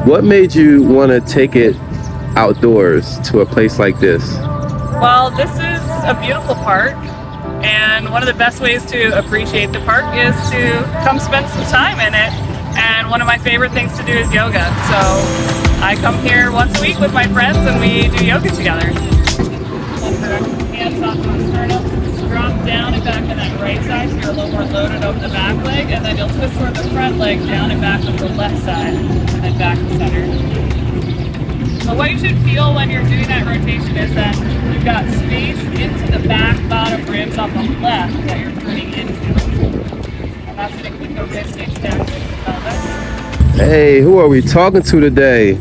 What made you want to take it outdoors to a place like this? Well, this is a beautiful park, and one of the best ways to appreciate the park is to come spend some time in it. And one of my favorite things to do is yoga. So I come here once a week with my friends and we do yoga together. Hands off on sternum, drop down and back to that right side so you're a little more loaded over the back leg, and then you'll twist toward the front leg, down and back over the left side, and then back to center. So what you should feel when you're doing that rotation is that you've got space into the back bottom ribs on the left that you're turning into. And that's going to keep the ribs extended. Hey, who are we talking to today?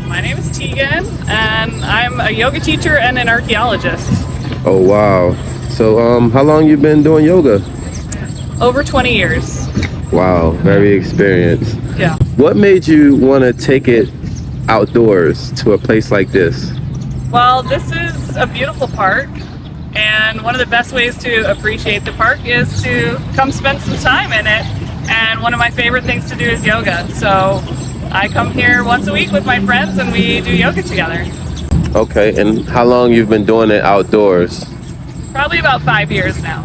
My name is Tegan, and I'm a yoga teacher and an archaeologist. Oh, wow. So, how long you been doing yoga? Over 20 years. Wow, very experienced. Yeah. What made you want to take it outdoors to a place like this? Well, this is a beautiful park, and one of the best ways to appreciate the park is to come spend some time in it. And one of my favorite things to do is yoga. So I come here once a week with my friends and we do yoga together. Okay, and how long you've been doing it outdoors? Probably about 5 years now.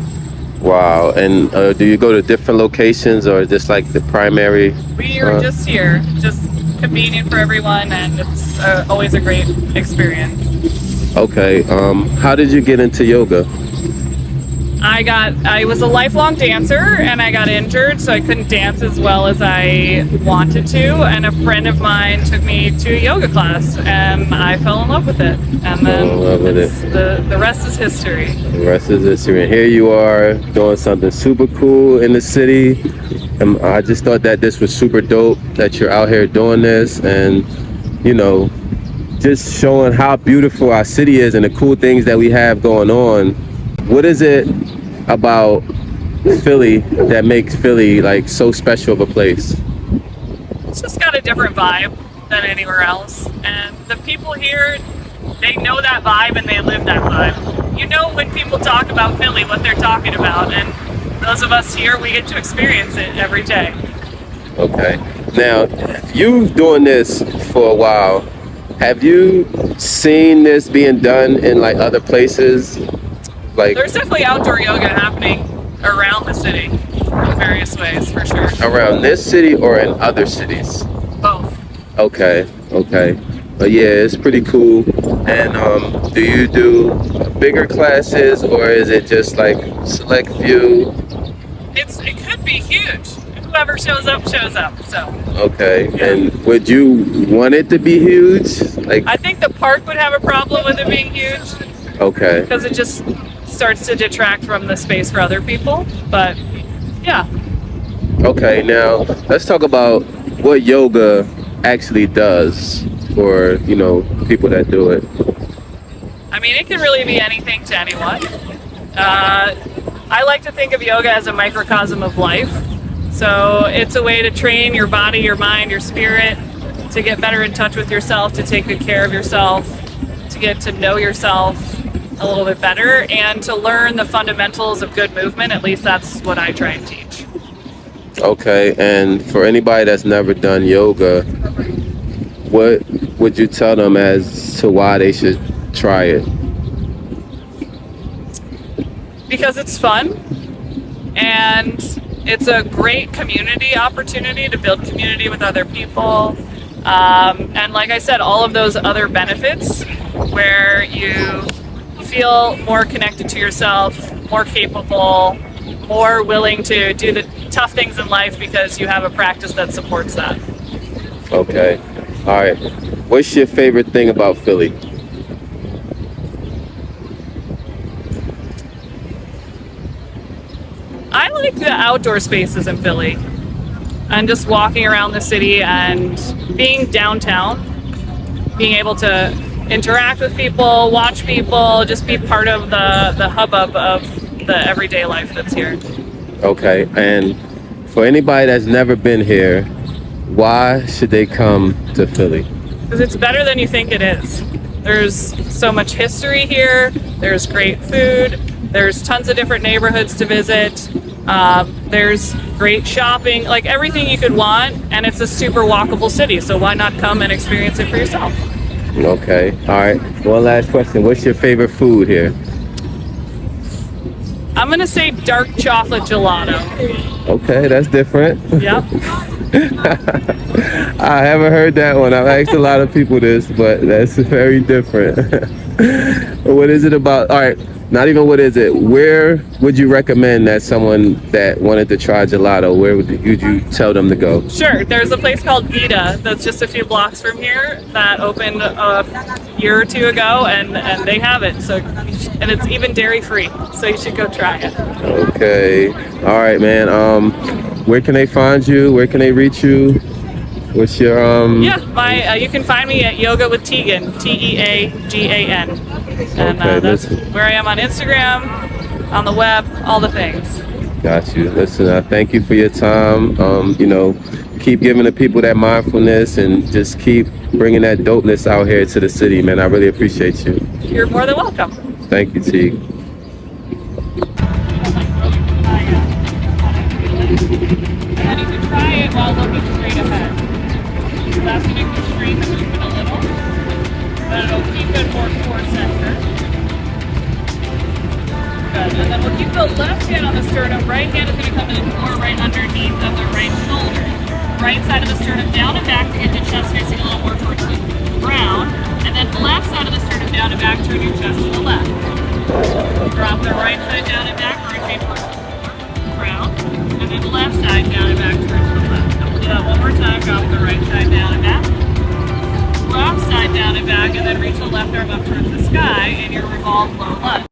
Wow, and do you go to different locations or just like the primary? We are just here, just convenient for everyone, and it's always a great experience. Okay, how did you get into yoga? I was a lifelong dancer and I got injured, so I couldn't dance as well as I wanted to, and a friend of mine took me to a yoga class and I fell in love with it, and then the rest is history. The rest is history. And here you are doing something super cool in the city, and I just thought that this was super dope that you're out here doing this, and you know, just showing how beautiful our city is and the cool things that we have going on. What is it about Philly that makes Philly like so special of a place? It's just got a different vibe than anywhere else, and the people here, they know that vibe and they live that vibe. You know when people talk about Philly what they're talking about, and those of us here, we get to experience it every day. Okay, now you've doing this for a while. Have you seen this being done in like other places? Like, there's definitely outdoor yoga happening around the city in various ways, for sure. around this city or in other cities? Both. Okay. But yeah, it's pretty cool. And do you do bigger classes or is it just like select few? It could be huge. Whoever shows up, shows up. So. Okay. Yeah. And would you want it to be huge? Like, I think the park would have a problem with it being huge. Okay. Because it just starts to detract from the space for other people. But yeah. Okay, now let's talk about what yoga actually does for, you know, people that do it. I mean, it can really be anything to anyone. I like to think of yoga as a microcosm of life. So it's a way to train your body, your mind, your spirit, to get better in touch with yourself, to take good care of yourself, to get to know yourself a little bit better, and to learn the fundamentals of good movement. At least that's what I try and teach. Okay, and for anybody that's never done yoga, what would you tell them as to why they should try it? Because it's fun, and it's a great community opportunity to build community with other people. And like I said, all of those other benefits where you feel more connected to yourself, more capable, more willing to do the tough things in life because you have a practice that supports that. Okay. All right. What's your favorite thing about Philly? I like the outdoor spaces in Philly and just walking around the city and being downtown, being able to interact with people, watch people, just be part of the hubbub of the everyday life that's here. Okay, and for anybody that's never been here, why should they come to Philly? Because it's better than you think it is. There's so much history here, there's great food, there's tons of different neighborhoods to visit. There's great shopping, like everything you could want, and it's a super walkable city. So why not come and experience it for yourself? Okay. All right. One last question. What's your favorite food here? I'm gonna say dark chocolate gelato. Okay, that's different. Yep. I haven't heard that one. I've asked a lot of people this, but that's very different. What is it about? All right, not even what is it. Where would you recommend that someone that wanted to try gelato, where would you tell them to go? Sure. There's a place called Vita that's just a few blocks from here that opened a year or two ago, and they have it. So, and it's even dairy free. So you should go try it. Okay. All right, man. Where can they find you? Where can they reach you? What's your Yeah, my you can find me at Yoga with Tegan, Teagan, and Okay, that's listen. where I am on Instagram, on the web, all the things. Got you. Listen, thank you for your time. You know, keep giving the people that mindfulness and just keep bringing that dopeness out here to the city, man. I really appreciate you. You're more than welcome. Thank you, Teague. And you can try it while looking straight ahead. So that's going to constrain the movement a little, but it'll keep it more core center. Good. And then we'll keep the left hand on the sternum. Right hand is going to come in and core right underneath of the right shoulder. Right side of the sternum down and back to get your chest facing a little more towards the ground. And then left side of the sternum down and back, turn your chest to the left. Drop the right side down and back, rotate towards the ground. And then left side down and back, turn to the left. We'll do that one more time. Drop the right side down and back. Left side down and back, and then reach the left arm up towards the sky in your revolved low lunge.